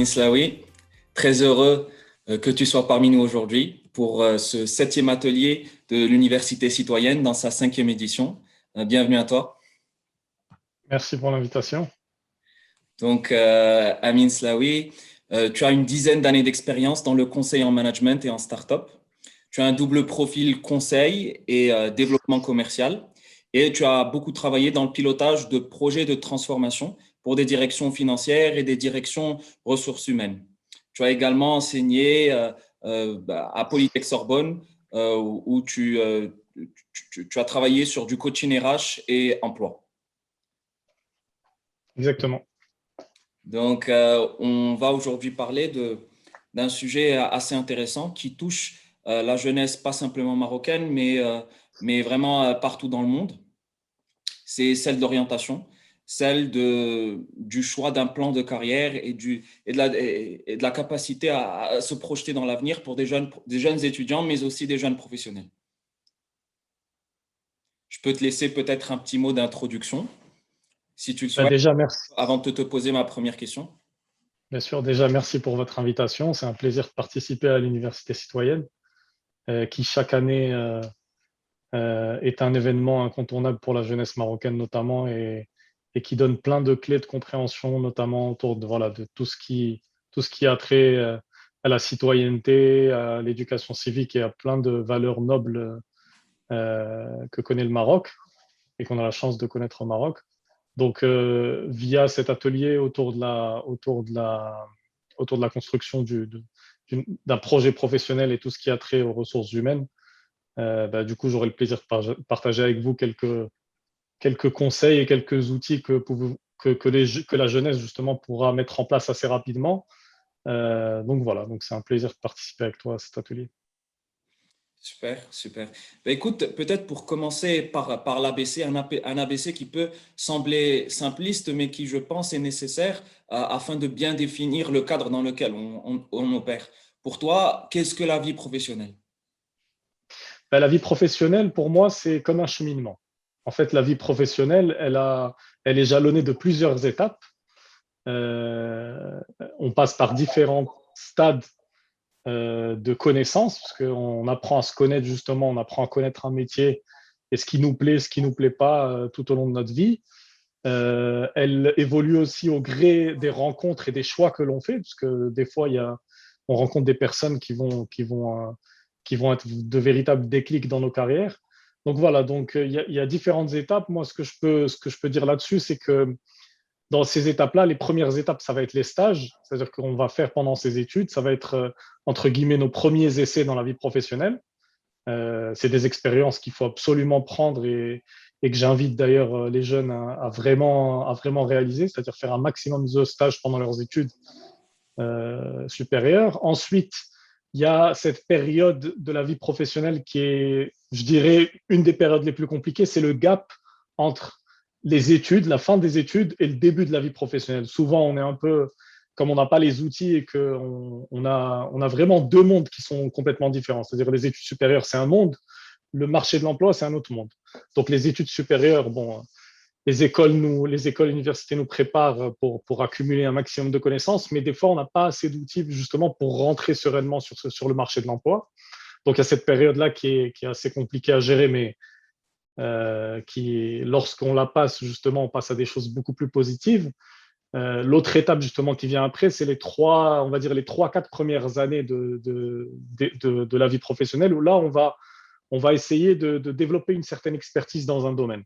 Slaoui, très heureux que tu sois parmi nous aujourd'hui pour ce 7e atelier de l'Université citoyenne dans sa 5e édition. Bienvenue à toi. Merci pour l'invitation. Donc, Amin Slaoui, tu as une dizaine d'années d'expérience dans le conseil en management et en start-up. Tu as un double profil conseil et développement commercial. Et tu as beaucoup travaillé dans le pilotage de projets de transformation pour des directions financières et des directions ressources humaines. Tu as également enseigné à Polytech Sorbonne où tu as travaillé sur du coaching RH et emploi. Exactement. Donc, on va aujourd'hui parler d'un sujet assez intéressant qui touche la jeunesse, pas simplement marocaine, mais vraiment partout dans le monde. C'est celle d'orientation, celle du choix d'un plan de carrière et de la capacité à se projeter dans l'avenir pour des jeunes étudiants, mais aussi des jeunes professionnels. Je peux te laisser peut-être un petit mot d'introduction, si tu le souhaites, Déjà, merci. avant de te poser ma première question. Bien sûr, déjà, merci pour votre invitation. C'est un plaisir de participer à l'Université citoyenne, qui chaque année est un événement incontournable pour la jeunesse marocaine notamment et qui donne plein de clés de compréhension, notamment autour de tout ce qui a trait à la citoyenneté, à l'éducation civique et à plein de valeurs nobles que connaît le Maroc et qu'on a la chance de connaître au Maroc. Donc, via cet atelier autour de la construction d'un projet professionnel et tout ce qui a trait aux ressources humaines, du coup, j'aurai le plaisir de partager avec vous quelques conseils et quelques outils que la jeunesse, justement, pourra mettre en place assez rapidement. Donc, voilà, donc c'est un plaisir de participer avec toi à cet atelier. Super, super. Ben écoute, peut-être pour commencer par l'ABC, un ABC qui peut sembler simpliste, mais qui, je pense, est nécessaire afin de bien définir le cadre dans lequel on opère. Pour toi, qu'est-ce que la vie professionnelle? La vie professionnelle, pour moi, c'est comme un cheminement. En fait, la vie professionnelle, elle est jalonnée de plusieurs étapes. On passe par différents stades de connaissances, parce qu'on apprend à se connaître justement, on apprend à connaître un métier et ce qui nous plaît, ce qui nous plaît pas tout au long de notre vie. Elle évolue aussi au gré des rencontres et des choix que l'on fait, parce que des fois, on rencontre des personnes qui vont être de véritables déclics dans nos carrières. Donc voilà, donc il y a différentes étapes. Moi, ce que je peux dire là-dessus, c'est que dans ces étapes-là, les premières étapes, ça va être les stages, c'est-à-dire qu'on va faire pendant ces études, ça va être, entre guillemets, nos premiers essais dans la vie professionnelle. C'est des expériences qu'il faut absolument prendre et que j'invite d'ailleurs les jeunes à vraiment réaliser, c'est-à-dire faire un maximum de stages pendant leurs études supérieures. Ensuite, il y a cette période de la vie professionnelle qui est, je dirais, une des périodes les plus compliquées, c'est le gap entre les études, la fin des études et le début de la vie professionnelle. Souvent, on est un peu, comme on n'a pas les outils et qu'on on a vraiment deux mondes qui sont complètement différents. C'est-à-dire les études supérieures, c'est un monde, le marché de l'emploi, c'est un autre monde. Donc les études supérieures, bon, les écoles universités nous préparent pour accumuler un maximum de connaissances, mais des fois, on n'a pas assez d'outils justement pour rentrer sereinement sur le marché de l'emploi. Donc, il y a cette période-là qui est assez compliquée à gérer, mais lorsqu'on la passe, justement, on passe à des choses beaucoup plus positives. L'autre étape, justement, qui vient après, c'est on va dire, les 3-4 premières années de la vie professionnelle, où là, on va essayer de développer une certaine expertise dans un domaine.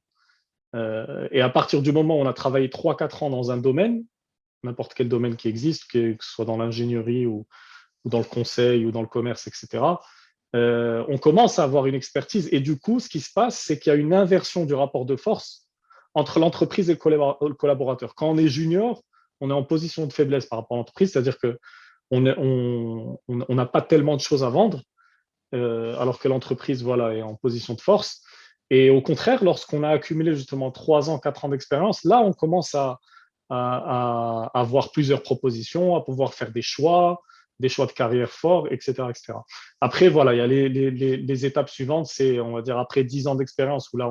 Et à partir du moment où on a travaillé 3-4 ans dans un domaine, n'importe quel domaine qui existe, que ce soit dans l'ingénierie ou dans le conseil ou dans le commerce, etc., on commence à avoir une expertise. Et du coup, ce qui se passe, c'est qu'il y a une inversion du rapport de force entre l'entreprise et le collaborateur. Quand on est junior, on est en position de faiblesse par rapport à l'entreprise, c'est-à-dire qu'on n'a pas tellement de choses à vendre, alors que l'entreprise voilà, est en position de force. Et au contraire, lorsqu'on a accumulé justement 3 ans, 4 ans d'expérience, là, on commence à avoir plusieurs propositions, à pouvoir faire des choix de carrière forts, etc., etc. Après, voilà, il y a les étapes suivantes, c'est, on va dire, après 10 ans d'expérience, où là,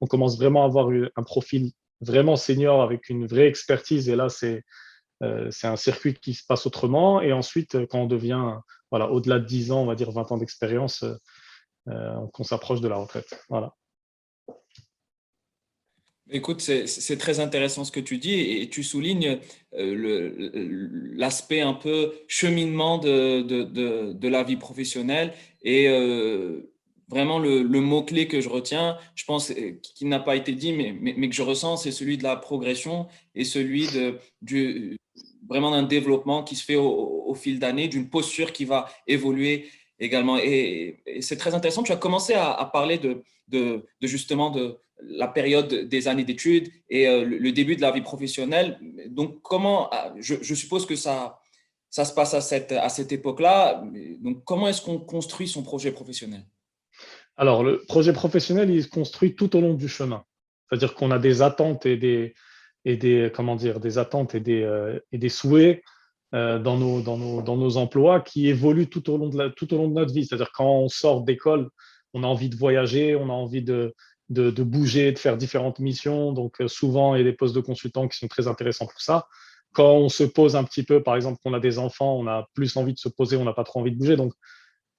on commence vraiment à avoir un profil vraiment senior avec une vraie expertise. Et là, C'est un circuit qui se passe autrement. Et ensuite, quand on devient voilà, au-delà de 10 ans, on va dire 20 ans d'expérience, qu'on s'approche de la retraite. Voilà. Écoute, c'est très intéressant ce que tu dis et tu soulignes l'aspect un peu cheminement de la vie professionnelle et vraiment le mot-clé que je retiens, je pense, qui n'a pas été dit, mais que je ressens, c'est celui de la progression et celui vraiment d'un développement qui se fait au fil d'années, d'une posture qui va évoluer également. Et c'est très intéressant. Tu as commencé à parler justement de la période des années d'études et le début de la vie professionnelle. Donc, je suppose que ça se passe à cette époque-là. Donc, comment est-ce qu'on construit son projet professionnel? Alors, le projet professionnel, il se construit tout au long du chemin. C'est-à-dire qu'on a des attentes comment dire, des attentes et des souhaits dans nos emplois qui évoluent tout au long de notre vie. C'est-à-dire quand on sort d'école, on a envie de voyager, on a envie de bouger, de faire différentes missions. Donc, souvent, il y a des postes de consultants qui sont très intéressants pour ça. Quand on se pose un petit peu, par exemple, qu'on a des enfants, on a plus envie de se poser, on n'a pas trop envie de bouger. Donc,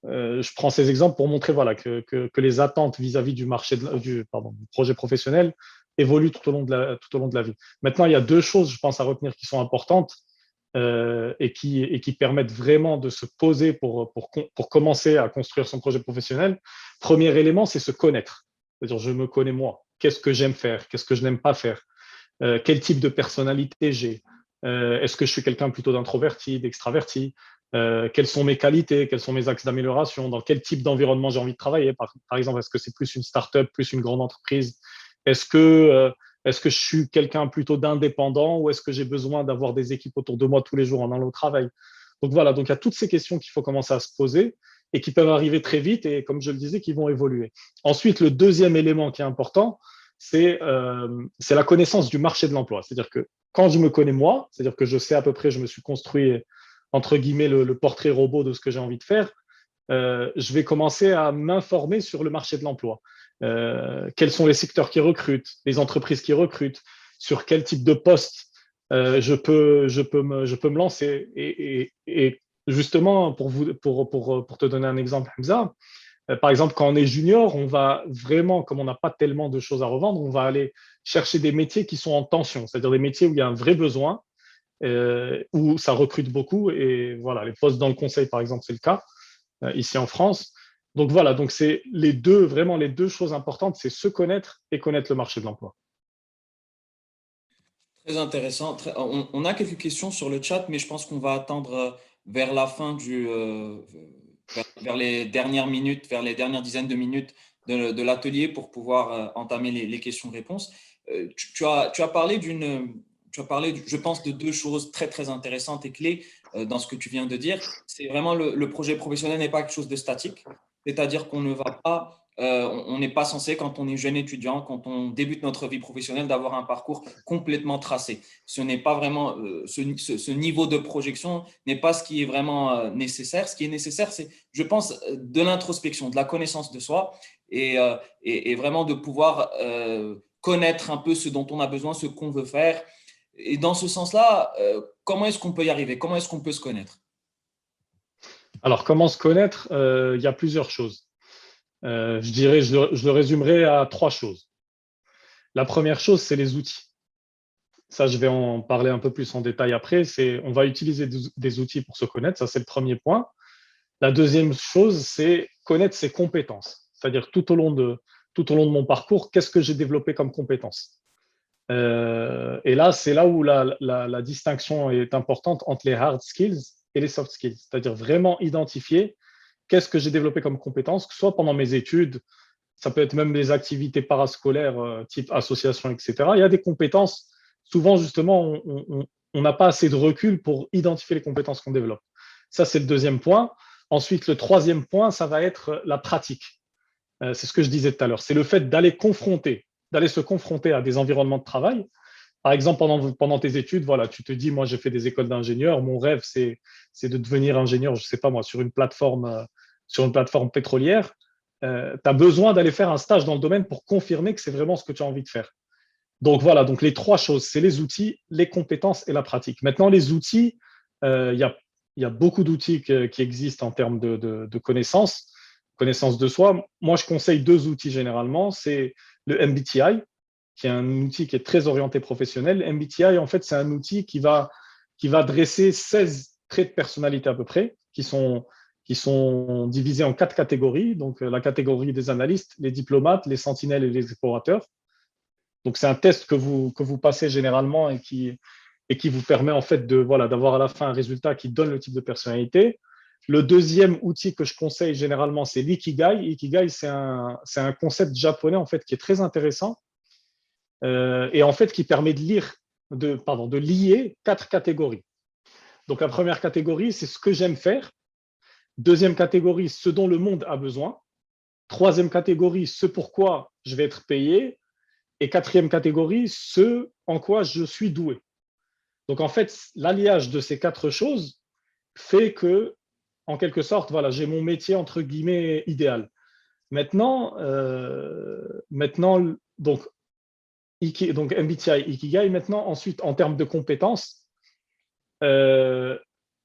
je prends ces exemples pour montrer voilà, que les attentes vis-à-vis du marché du projet professionnel évoluent tout au long de la vie. Maintenant, il y a deux choses, je pense, à retenir qui sont importantes et qui permettent vraiment de se poser pour commencer à construire son projet professionnel. Premier élément, c'est se connaître. C'est-à-dire, je me connais moi. Qu'est-ce que j'aime faire? Qu'est-ce que je n'aime pas faire? Quel type de personnalité j'ai? Est-ce que je suis quelqu'un plutôt d'introverti, d'extraverti? Quelles sont mes qualités? Quels sont mes axes d'amélioration? Dans quel type d'environnement j'ai envie de travailler? Par exemple, est-ce que c'est plus une start-up, plus une grande entreprise? Est-ce que, euh, est-ce que je suis quelqu'un plutôt d'indépendant ou est-ce que j'ai besoin d'avoir des équipes autour de moi tous les jours en allant au travail? Donc voilà, donc il y a toutes ces questions qu'il faut commencer à se poser et qui peuvent arriver très vite et, comme je le disais, qui vont évoluer. Ensuite, le deuxième élément qui est important, c'est la connaissance du marché de l'emploi. C'est-à-dire que quand je me connais moi, c'est-à-dire que je sais à peu près, je me suis construit, entre guillemets, le portrait robot de ce que j'ai envie de faire, je vais commencer à m'informer sur le marché de l'emploi. Quels sont les secteurs qui recrutent, les entreprises qui recrutent, sur quel type de poste je peux me lancer. Et justement, pour te donner un exemple, Hamza, par exemple, quand on est junior, on va vraiment, comme on n'a pas tellement de choses à revendre, on va aller chercher des métiers qui sont en tension, c'est-à-dire des métiers où il y a un vrai besoin, où ça recrute beaucoup. Et voilà, les postes dans le conseil, par exemple, c'est le cas ici en France. Donc voilà, donc c'est vraiment les deux choses importantes, c'est se connaître et connaître le marché de l'emploi. Très intéressant. On a quelques questions sur le chat, mais je pense qu'on va attendre vers la fin vers les dernières minutes, vers les dernières dizaines de minutes de l'atelier pour pouvoir entamer les questions-réponses. Tu as parlé je pense, de deux choses très, très intéressantes et clés dans ce que tu viens de dire. C'est vraiment le projet professionnel n'est pas quelque chose de statique, c'est-à-dire qu'on ne va pas on n'est pas censé, quand on est jeune étudiant, quand on débute notre vie professionnelle, d'avoir un parcours complètement tracé. Ce n'est pas vraiment, ce niveau de projection n'est pas ce qui est vraiment nécessaire. Ce qui est nécessaire, c'est, je pense, de l'introspection, de la connaissance de soi et vraiment de pouvoir connaître un peu ce dont on a besoin, ce qu'on veut faire. Et dans ce sens-là, comment est-ce qu'on peut y arriver? Comment est-ce qu'on peut se connaître? Alors, comment se connaître? Il y a plusieurs choses. Je dirais, je le résumerai à trois choses. La première chose, c'est les outils. Ça, je vais en parler un peu plus en détail après. On va utiliser des outils pour se connaître. Ça, c'est le premier point. La deuxième chose, c'est connaître ses compétences. C'est-à-dire tout au long de mon parcours, qu'est-ce que j'ai développé comme compétences. Et là, c'est là où la distinction est importante entre les hard skills et les soft skills. C'est-à-dire vraiment identifier qu'est-ce que j'ai développé comme compétences, que ce soit pendant mes études, ça peut être même des activités parascolaires type association, etc. Il y a des compétences, souvent justement, on n'a pas assez de recul pour identifier les compétences qu'on développe. Ça, c'est le deuxième point. Ensuite, le troisième point, ça va être la pratique. C'est ce que je disais tout à l'heure. C'est le fait d'aller se confronter à des environnements de travail. Par exemple, pendant tes études, voilà, tu te dis, moi, j'ai fait des écoles d'ingénieur. Mon rêve, c'est de devenir ingénieur, je ne sais pas moi, sur une plateforme pétrolière. Tu as besoin d'aller faire un stage dans le domaine pour confirmer que c'est vraiment ce que tu as envie de faire. Donc voilà, donc les trois choses, c'est les outils, les compétences et la pratique. Maintenant, les outils, il y a beaucoup d'outils qui existent en termes de connaissances, connaissance de soi. Moi, je conseille deux outils généralement. C'est le MBTI, qui est un outil qui est très orienté professionnel. MBTI, en fait, c'est un outil qui va dresser 16 traits de personnalité à peu près, qui sont divisés en quatre catégories. Donc, la catégorie des analystes, les diplomates, les sentinelles et les explorateurs. Donc, c'est un test que vous passez généralement et qui vous permet en fait voilà, d'avoir à la fin un résultat qui donne le type de personnalité. Le deuxième outil que je conseille généralement, c'est l'ikigai. Ikigai, c'est un concept japonais en fait qui est très intéressant et en fait qui permet de lier quatre catégories. Donc, la première catégorie, c'est ce que j'aime faire. Deuxième catégorie, ce dont le monde a besoin. Troisième catégorie, ce pourquoi je vais être payé. Et quatrième catégorie, ce en quoi je suis doué. Donc en fait, l'alliage de ces quatre choses fait que, en quelque sorte, voilà, j'ai mon métier entre guillemets idéal. Maintenant donc MBTI, Ikigai. Maintenant, ensuite, en termes de compétences, euh,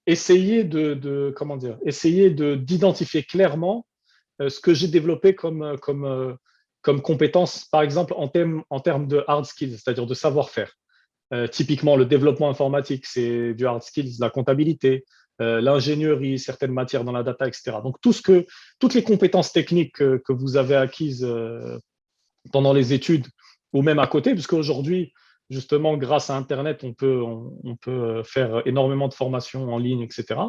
essayer d'identifier clairement ce que j'ai développé comme compétences, par exemple en termes de hard skills, c'est-à-dire de savoir-faire. Typiquement, le développement informatique, c'est du hard skills, la comptabilité, l'ingénierie, certaines matières dans la data, etc. Donc, toutes les compétences techniques que vous avez acquises pendant les études ou même à côté, puisque aujourd'hui, justement, grâce à Internet, on peut faire énormément de formations en ligne, etc.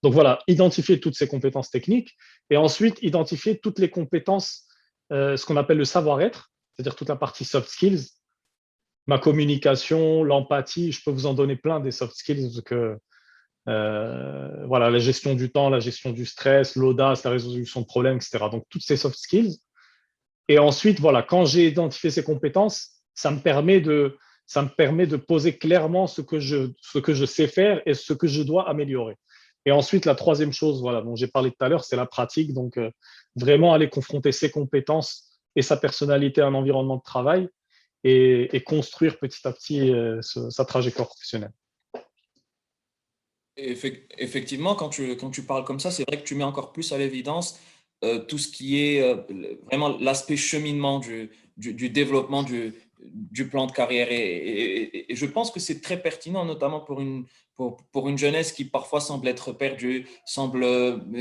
Donc voilà, identifier toutes ces compétences techniques et ensuite identifier toutes les compétences, ce qu'on appelle le savoir-être, c'est-à-dire toute la partie soft skills, ma communication, l'empathie, je peux vous en donner plein des soft skills que voilà, la gestion du temps, la gestion du stress, l'audace, la résolution de problèmes, etc. Donc toutes ces soft skills. Et ensuite, voilà, quand j'ai identifié ces compétences, ça me permet de poser clairement ce que je sais faire et ce que je dois améliorer. Et ensuite, la troisième chose, voilà, dont j'ai parlé tout à l'heure, c'est la pratique. Donc, vraiment aller confronter ses compétences et sa personnalité à un environnement de travail et construire petit à petit sa trajectoire professionnelle. Effectivement, quand tu parles comme ça, c'est vrai que tu mets encore plus à l'évidence tout ce qui est vraiment l'aspect cheminement du développement du plan de carrière. Et je pense que c'est très pertinent, notamment pour une jeunesse qui parfois semble être perdue, semble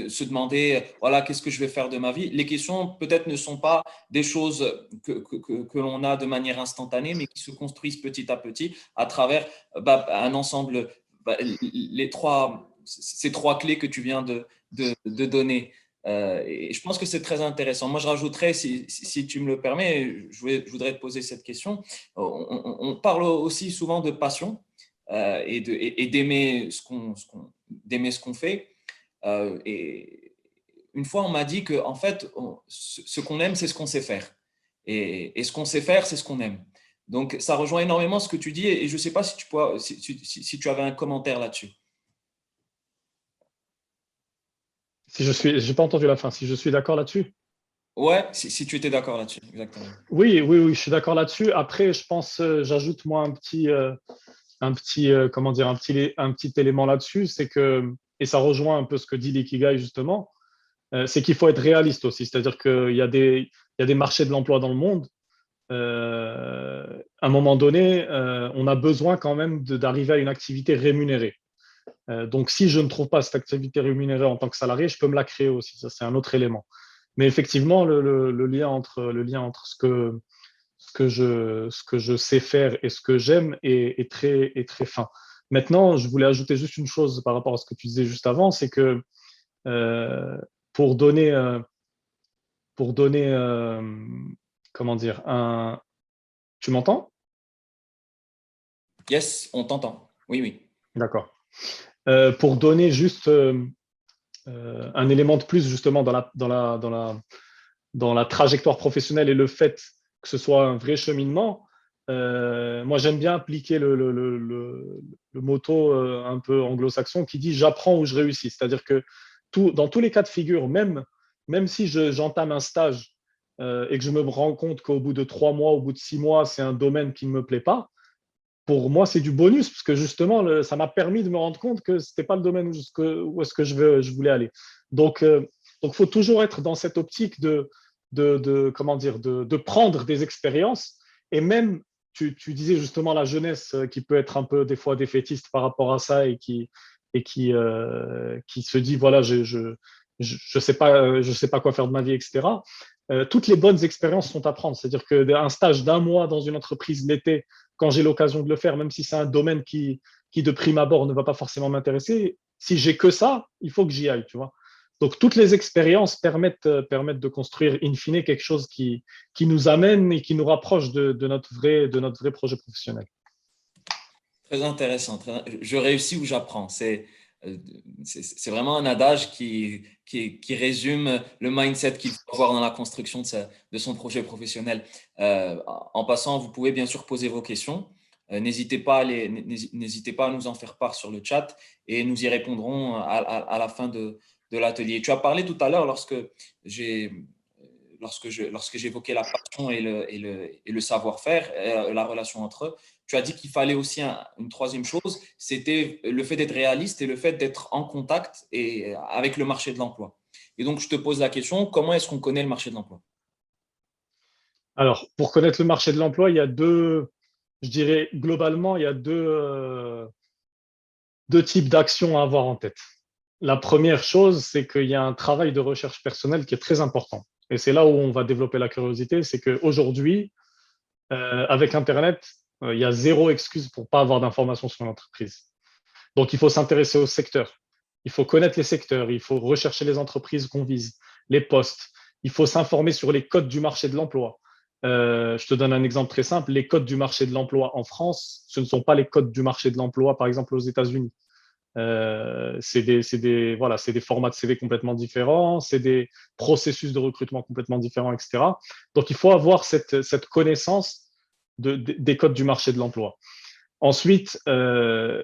se demander, voilà, qu'est-ce que je vais faire de ma vie. Les questions peut-être ne sont pas des choses que l'on a de manière instantanée, mais qui se construisent petit à petit à travers un ensemble ces trois clés que tu viens de donner. Et je pense que c'est très intéressant. Moi, je rajouterais, si tu me le permets, je voudrais te poser cette question. On parle aussi souvent de passion et d'aimer d'aimer ce qu'on fait. Et une fois, on m'a dit que en fait, ce qu'on aime, c'est ce qu'on sait faire. Et ce qu'on sait faire, c'est ce qu'on aime. Donc, ça rejoint énormément ce que tu dis et je ne sais pas si tu avais un commentaire là-dessus. J'ai pas entendu la fin, si je suis d'accord là-dessus. Ouais, si tu étais d'accord là-dessus, exactement. Oui, je suis d'accord là-dessus. Après, je pense, j'ajoute moi comment dire, un petit élément là-dessus, c'est que, et ça rejoint un peu ce que dit l'Ikigai justement, c'est qu'il faut être réaliste aussi. C'est-à-dire il y a des marchés de l'emploi dans le monde. À un moment donné, on a besoin quand même d'arriver à une activité rémunérée. Donc, si je ne trouve pas cette activité rémunérée en tant que salarié, je peux me la créer aussi. Ça, c'est un autre élément. Mais effectivement, le lien entre ce que je sais faire et ce que j'aime est très fin. Maintenant, je voulais ajouter juste une chose par rapport à ce que tu disais juste avant, c'est que euh, pour donner, euh, pour donner comment dire, tu m'entends? Yes, on t'entend. Oui, oui. D'accord. Pour donner juste un élément de plus justement dans la trajectoire professionnelle et le fait que ce soit un vrai cheminement, moi j'aime bien appliquer le motto un peu anglo-saxon qui dit j'apprends où je réussis. C'est-à-dire que dans tous les cas de figure, même si j'entame un stage et que je me rends compte qu'au bout de 3 mois, au bout de 6 mois, c'est un domaine qui ne me plaît pas, pour moi, c'est du bonus parce que justement, ça m'a permis de me rendre compte que ce n'était pas le domaine où est-ce que je voulais aller. Donc, faut toujours être dans cette optique comment dire, de prendre des expériences. Et même, tu disais justement la jeunesse qui peut être un peu des fois défaitiste par rapport à ça et qui se dit, voilà, je sais pas quoi faire de ma vie, etc. Toutes les bonnes expériences sont à prendre. C'est-à-dire qu'un stage d'un mois dans une entreprise l'été, quand j'ai l'occasion de le faire, même si c'est un domaine qui de prime abord ne va pas forcément m'intéresser, si j'ai que ça, il faut que j'y aille, tu vois. Donc, toutes les expériences permettent de construire in fine quelque chose qui nous amène et qui nous rapproche de notre vrai projet professionnel. Très intéressant. Je réussis où j'apprends. Euh, c'est vraiment un adage qui résume le mindset qu'il faut avoir dans la construction de son projet professionnel. En passant, vous pouvez bien sûr poser vos questions. N'hésitez pas à nous en faire part sur le chat et nous y répondrons à la fin de l'atelier. Tu as parlé tout à l'heure j'ai, lorsque j'évoquais la passion et le savoir-faire, la relation entre eux. Tu as dit qu'il fallait aussi une troisième chose, c'était le fait d'être réaliste et le fait d'être en contact avec le marché de l'emploi. Et donc, je te pose la question, comment est-ce qu'on connaît le marché de l'emploi? Alors, pour connaître le marché de l'emploi, il y a je dirais globalement, il y a deux types d'actions à avoir en tête. La première chose, c'est qu'il y a un travail de recherche personnelle qui est très important. Et c'est là où on va développer la curiosité, c'est qu'aujourd'hui, avec Internet, il y a zéro excuse pour ne pas avoir d'informations sur l'entreprise. Donc, il faut s'intéresser au secteur. Il faut connaître les secteurs. Il faut rechercher les entreprises qu'on vise, les postes. Il faut s'informer sur les codes du marché de l'emploi. Je te donne un exemple très simple. Les codes du marché de l'emploi en France, ce ne sont pas les codes du marché de l'emploi, par exemple, aux États-Unis. Voilà, c'est des formats de CV complètement différents, c'est des processus de recrutement complètement différents, etc. Donc, il faut avoir cette connaissance des codes du marché de l'emploi. Ensuite,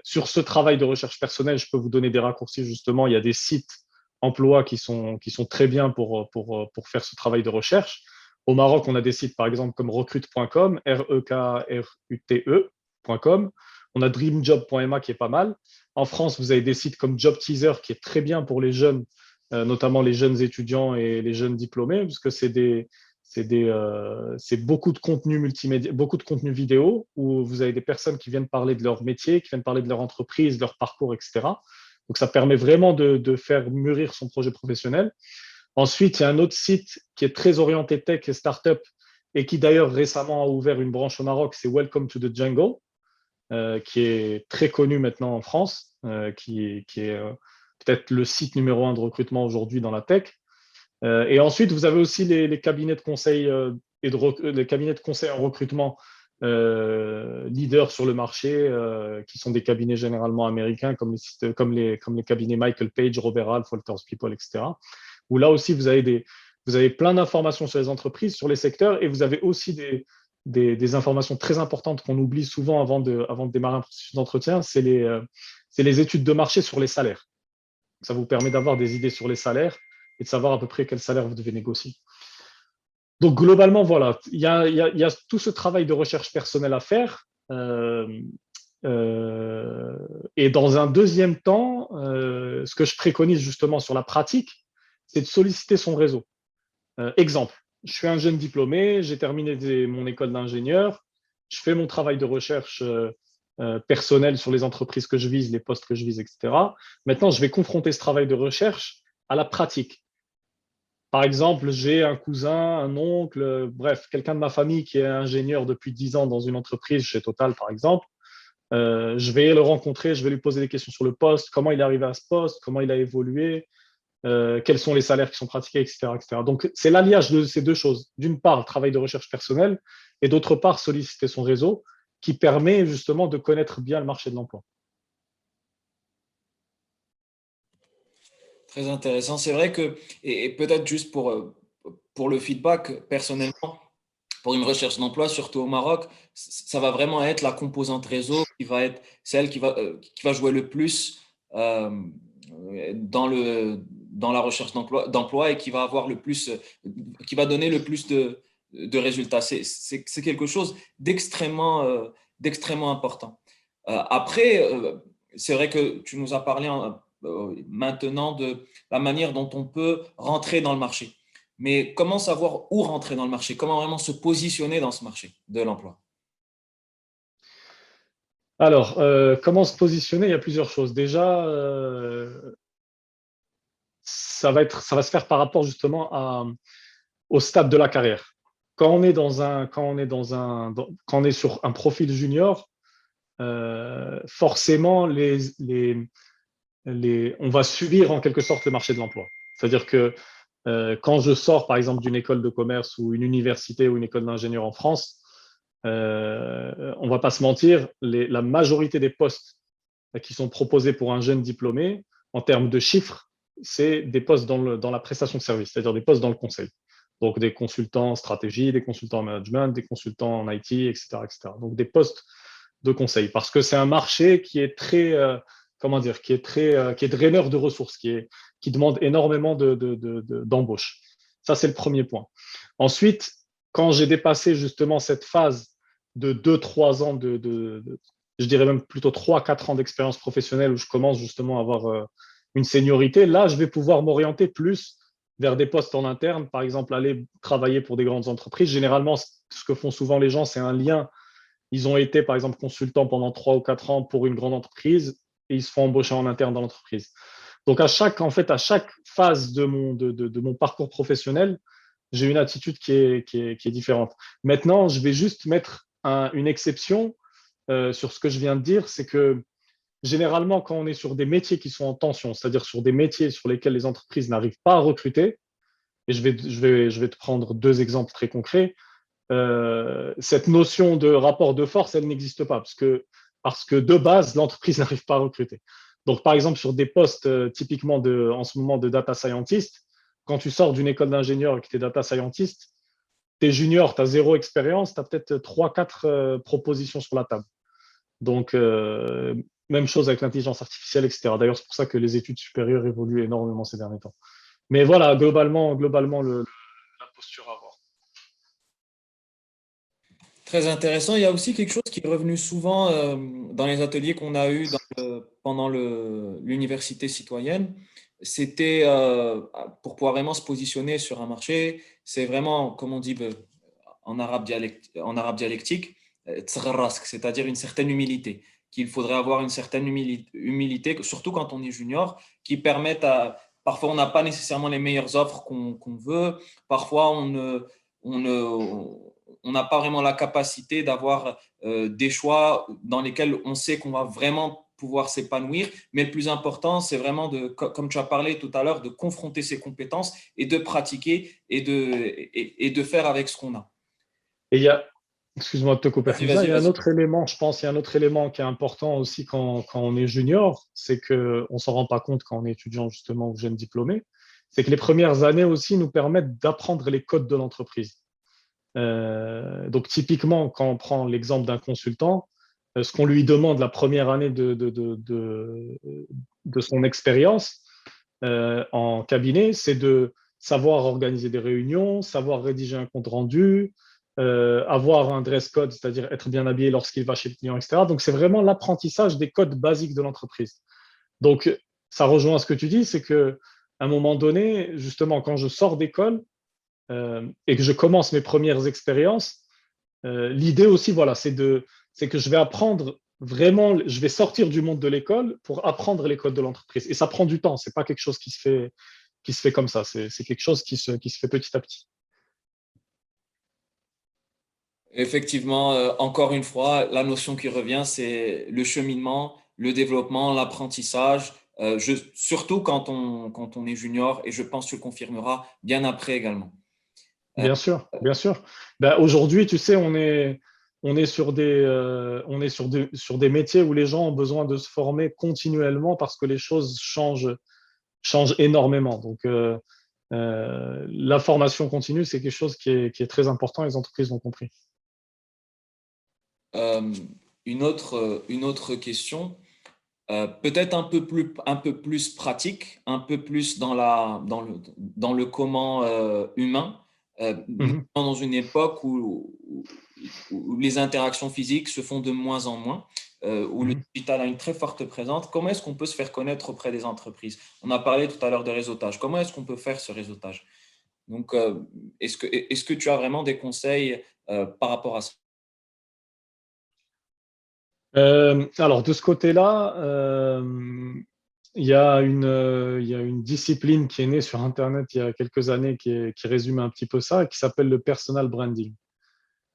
sur ce travail de recherche personnelle, je peux vous donner des raccourcis justement. Il y a des sites emploi qui sont très bien pour faire ce travail de recherche. Au Maroc, on a des sites par exemple comme recrute.com, rekrute.com. On a dreamjob.ma qui est pas mal. En France, vous avez des sites comme Job Teaser qui est très bien pour les jeunes, notamment les jeunes étudiants et les jeunes diplômés, puisque c'est beaucoup de contenu multimédia, beaucoup de contenu vidéo où vous avez des personnes qui viennent parler de leur métier, qui viennent parler de leur entreprise, de leur parcours, etc. Donc, ça permet vraiment de faire mûrir son projet professionnel. Ensuite, il y a un autre site qui est très orienté tech et startup et qui d'ailleurs récemment a ouvert une branche au Maroc, c'est Welcome to the Jungle, qui est très connu maintenant en France, qui est peut-être le site numéro un de recrutement aujourd'hui dans la tech. Et ensuite, vous avez aussi les cabinets de conseil les cabinets de conseil en recrutement leaders sur le marché, qui sont des cabinets généralement américains, comme les cabinets Michael Page, Robert Half, Walters People, etc. Où là aussi, vous avez plein d'informations sur les entreprises, sur les secteurs, et vous avez aussi des informations très importantes qu'on oublie souvent avant de démarrer un processus d'entretien, c'est les études de marché sur les salaires. Ça vous permet d'avoir des idées sur les salaires et de savoir à peu près quel salaire vous devez négocier. Donc, globalement, voilà, il y a tout ce travail de recherche personnelle à faire. Et dans un deuxième temps, ce que je préconise justement sur la pratique, c'est de solliciter son réseau. Exemple, je suis un jeune diplômé, j'ai terminé mon école d'ingénieur, je fais mon travail de recherche personnel sur les entreprises que je vise, les postes que je vise, etc. Maintenant, je vais confronter ce travail de recherche à la pratique. Par exemple, j'ai un cousin, un oncle, bref, quelqu'un de ma famille qui est ingénieur depuis 10 ans dans une entreprise chez Total, par exemple. Je vais le rencontrer, je vais lui poser des questions sur le poste, comment il est arrivé à ce poste, comment il a évolué, quels sont les salaires qui sont pratiqués, etc., etc. Donc, c'est l'alliage de ces deux choses. D'une part, le travail de recherche personnelle et d'autre part, solliciter son réseau qui permet justement de connaître bien le marché de l'emploi. Très intéressant. C'est vrai que, et peut-être juste pour le feedback, personnellement, pour une recherche d'emploi, surtout au Maroc, ça va vraiment être la composante réseau qui va être celle qui va jouer le plus dans dans la recherche d'emploi et qui va avoir qui va donner le plus de résultats. C'est quelque chose d'extrêmement important. Après, c'est vrai que tu nous as parlé maintenant de la manière dont on peut rentrer dans le marché. Mais comment savoir où rentrer dans le marché? Comment vraiment se positionner dans ce marché de l'emploi? Alors, comment se positionner? Il y a plusieurs choses. Déjà, ça va se faire par rapport justement au stade de la carrière. Quand on est sur un profil junior, forcément, on va subir en quelque sorte le marché de l'emploi. C'est-à-dire que quand je sors, par exemple, d'une école de commerce ou une université ou une école d'ingénieur en France, on va pas se mentir, la majorité des postes qui sont proposés pour un jeune diplômé, en termes de chiffres, c'est des postes dans la prestation de service, c'est-à-dire des postes dans le conseil. Donc des consultants en stratégie, des consultants en management, des consultants en IT, etc., etc. Donc des postes de conseil, parce que c'est un marché qui est très, comment dire, qui est draineur de ressources, qui demande énormément d'embauche. Ça, c'est le premier point. Ensuite, quand j'ai dépassé justement cette phase de 2, 3 ans je dirais même plutôt 3, 4 ans d'expérience professionnelle où je commence justement à avoir une seniorité, là, je vais pouvoir m'orienter plus vers des postes en interne, par exemple, aller travailler pour des grandes entreprises. Généralement, ce que font souvent les gens, c'est un lien. Ils ont été, par exemple, consultants pendant 3 ou 4 ans pour une grande entreprise et ils se font embaucher en interne dans l'entreprise. Donc, à chaque phase de mon parcours professionnel, j'ai une attitude qui est différente. Maintenant, je vais juste mettre une exception sur ce que je viens de dire, c'est que généralement, quand on est sur des métiers qui sont en tension, c'est-à-dire sur des métiers sur lesquels les entreprises n'arrivent pas à recruter, et je vais te prendre 2 exemples très concrets, cette notion de rapport de force, elle n'existe pas parce que de base, l'entreprise n'arrive pas à recruter. Donc, par exemple, sur des postes typiquement en ce moment de data scientist, quand tu sors d'une école d'ingénieur et que tu es data scientist, tu es junior, tu as 0 expérience, tu as peut-être 3, 4 propositions sur la table. Donc, même chose avec l'intelligence artificielle, etc. D'ailleurs, c'est pour ça que les études supérieures évoluent énormément ces derniers temps. Mais voilà, globalement la posture à avoir. Très intéressant. Il y a aussi quelque chose qui est revenu souvent dans les ateliers qu'on a eus pendant l'université citoyenne. C'était pour pouvoir vraiment se positionner sur un marché, c'est vraiment, comme on dit en arabe dialectique, tsarrask, c'est-à-dire une certaine humilité, qu'il faudrait avoir une certaine humilité, surtout quand on est junior, qui permettent parfois on n'a pas nécessairement les meilleures offres qu'on veut, parfois on ne, on n'a pas vraiment la capacité d'avoir des choix dans lesquels on sait qu'on va vraiment pouvoir s'épanouir. Mais le plus important, c'est vraiment comme tu as parlé tout à l'heure, de confronter ses compétences et de pratiquer et de faire avec ce qu'on a. Et il y a, excuse-moi de te couper, Vas-y, Hamza, vas-y, il y a un vas-y. autre élément, je pense, il y a un autre élément qui est important aussi quand on est junior, c'est qu'on ne s'en rend pas compte quand on est étudiant justement ou jeune diplômé, c'est que les premières années aussi nous permettent d'apprendre les codes de l'entreprise. Donc typiquement, quand on prend l'exemple d'un consultant, ce qu'on lui demande la première année de son expérience en cabinet, c'est de savoir organiser des réunions, savoir rédiger un compte rendu, avoir un dress code, c'est-à-dire être bien habillé lorsqu'il va chez le client, etc. Donc c'est vraiment l'apprentissage des codes basiques de l'entreprise. Donc ça rejoint ce que tu dis, c'est que à un moment donné, justement, quand je sors d'école, et que je commence mes premières expériences, l'idée aussi, voilà, c'est que je vais apprendre vraiment, je vais sortir du monde de l'école pour apprendre les codes de l'entreprise. Et ça prend du temps, c'est pas quelque chose qui se fait comme ça, c'est quelque chose qui se fait petit à petit. Effectivement, encore une fois, la notion qui revient, c'est le cheminement, le développement, l'apprentissage, surtout quand on est junior, et je pense que tu le confirmeras bien après également. Euh, Bien sûr, bien sûr. Ben, aujourd'hui, tu sais, on est sur des métiers où les gens ont besoin de se former continuellement parce que les choses changent énormément. Donc, la formation continue, c'est quelque chose qui est très important, les entreprises l'ont compris. une autre question. peut-être un peu plus pratique, un peu plus dans le comment humain, Mhm, dans une époque où les interactions physiques se font de moins en moins, où le mhm. digital a une très forte présence. Comment est-ce qu'on peut se faire connaître auprès des entreprises? On a parlé tout à l'heure de réseautage. Comment est-ce qu'on peut faire ce réseautage? Donc, est-ce que tu as vraiment des conseils par rapport à ça? Alors, de ce côté-là, il y a une discipline qui est née sur Internet il y a quelques années qui résume un petit peu ça, qui s'appelle le personal branding.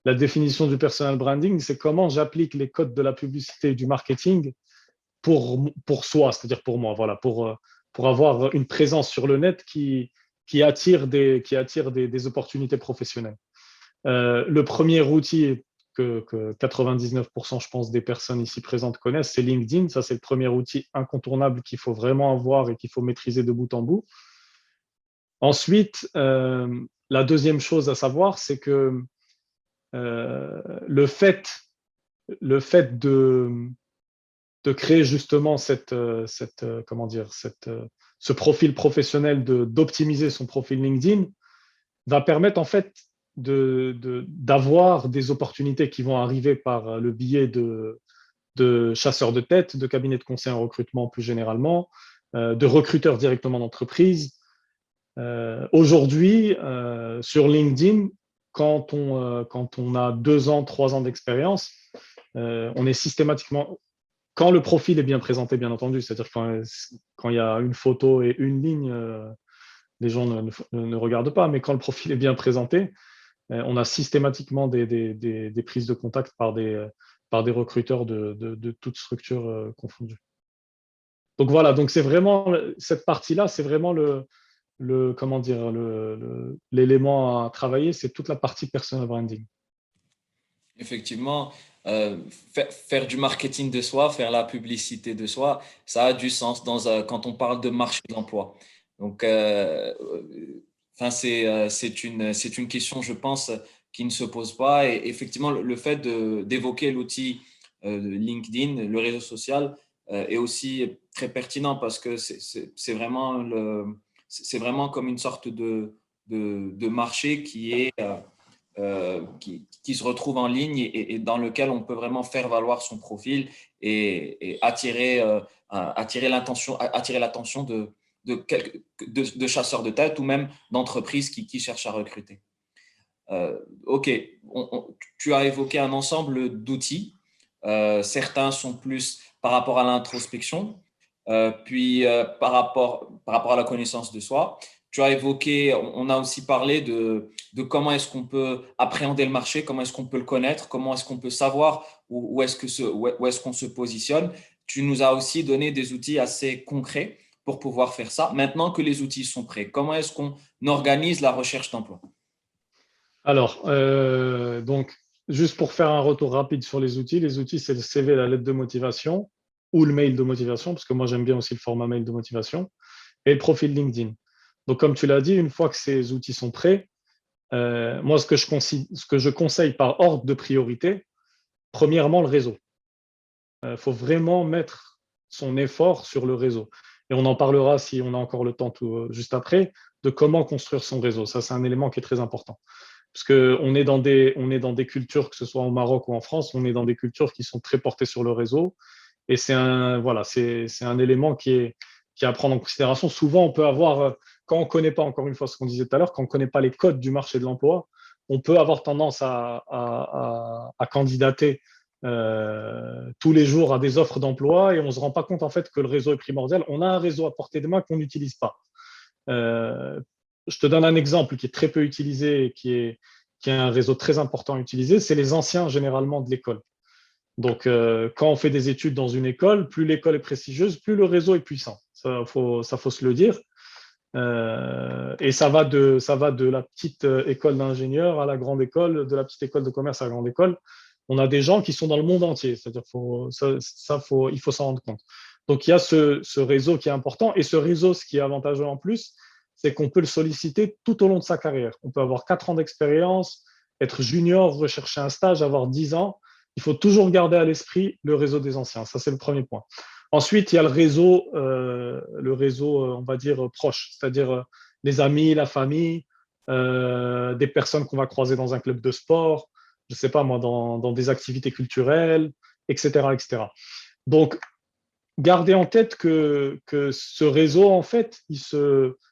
La définition du personal branding, c'est comment j'applique les codes de la publicité et du marketing pour soi, c'est-à-dire pour moi, voilà, pour avoir une présence sur le net qui attire des opportunités professionnelles. Le premier outil que 99%, je pense, des personnes ici présentes connaissent, c'est LinkedIn. Ça, c'est le premier outil incontournable qu'il faut vraiment avoir et qu'il faut maîtriser de bout en bout. Ensuite, la deuxième chose à savoir, c'est que euh, le fait, le fait de créer justement comment dire, ce profil professionnel, d'optimiser son profil LinkedIn, va permettre en fait d'avoir des opportunités qui vont arriver par le biais de chasseurs de tête, de cabinets de conseil en recrutement plus généralement, de recruteurs directement d'entreprise. Aujourd'hui, sur LinkedIn, quand on a 2 ans, 3 ans d'expérience, on est systématiquement, quand le profil est bien présenté, bien entendu, c'est-à-dire quand il y a une photo et une ligne, les gens ne regardent pas, mais quand le profil est bien présenté, on a systématiquement des prises de contact par des recruteurs de toutes structures confondues. Donc voilà, donc c'est vraiment cette partie-là, c'est vraiment comment dire, l'élément à travailler, c'est toute la partie personal branding. Effectivement, euh, faire du marketing de soi, faire la publicité de soi, ça a du sens quand on parle de marché de l'emploi. Donc, enfin, c'est une question, je pense, qui ne se pose pas. Et effectivement, le fait d'évoquer l'outil LinkedIn, le réseau social, est aussi très pertinent parce que c'est vraiment comme une sorte de marché qui se retrouve en ligne et dans lequel on peut vraiment faire valoir son profil et attirer l'attention de chasseurs de tête ou même d'entreprises qui cherchent à recruter. Ok, tu as évoqué un ensemble d'outils. Certains sont plus par rapport à l'introspection, puis par rapport à la connaissance de soi. Tu as évoqué, on a aussi parlé de comment est-ce qu'on peut appréhender le marché, comment est-ce qu'on peut le connaître, comment est-ce qu'on peut savoir où est-ce qu'on se positionne. Tu nous as aussi donné des outils assez concrets pour pouvoir faire ça. Maintenant que les outils sont prêts, comment est-ce qu'on organise la recherche d'emploi? Alors, donc, juste pour faire un retour rapide sur les outils, c'est le CV, la lettre de motivation ou le mail de motivation, parce que moi, j'aime bien aussi le format mail de motivation, et le profil LinkedIn. Donc, comme tu l'as dit, une fois que ces outils sont prêts, moi, ce que je conseille par ordre de priorité, premièrement, le réseau. Il faut vraiment mettre son effort sur le réseau. Et on en parlera si on a encore le temps juste après, de comment construire son réseau. Ça, c'est un élément qui est très important. Parce qu'on est on est dans des cultures, que ce soit au Maroc ou en France, on est dans des cultures qui sont très portées sur le réseau. Et voilà, c'est un élément qui est à prendre en considération. Souvent, on peut avoir, quand on ne connaît pas, encore une fois, ce qu'on disait tout à l'heure, quand on ne connaît pas les codes du marché de l'emploi, on peut avoir tendance à candidater tous les jours à des offres d'emploi et on ne se rend pas compte en fait que le réseau est primordial. On a un réseau à portée de main qu'on n'utilise pas. Euh, je te donne un exemple qui est très peu utilisé et qui est un réseau très important à utiliser, c'est les anciens généralement de l'école. Donc, quand on fait des études dans une école, plus l'école est prestigieuse, plus le réseau est puissant. Ça faut se le dire. Et ça va de la petite école d'ingénieur à la grande école, de la petite école de commerce à la grande école. On a des gens qui sont dans le monde entier. C'est-à-dire il faut s'en rendre compte. Donc, il y a ce réseau qui est important. Et ce réseau, ce qui est avantageux en plus, c'est qu'on peut le solliciter tout au long de sa carrière. On peut avoir 4 ans d'expérience, être junior, rechercher un stage, avoir 10 ans. Il faut toujours garder à l'esprit le réseau des anciens. Ça, c'est le premier point. Ensuite, il y a le réseau, on va dire, proche, c'est-à-dire les amis, la famille, des personnes qu'on va croiser dans un club de sport, je ne sais pas moi, dans des activités culturelles, etc., etc. Donc, gardez en tête que ce réseau, en fait,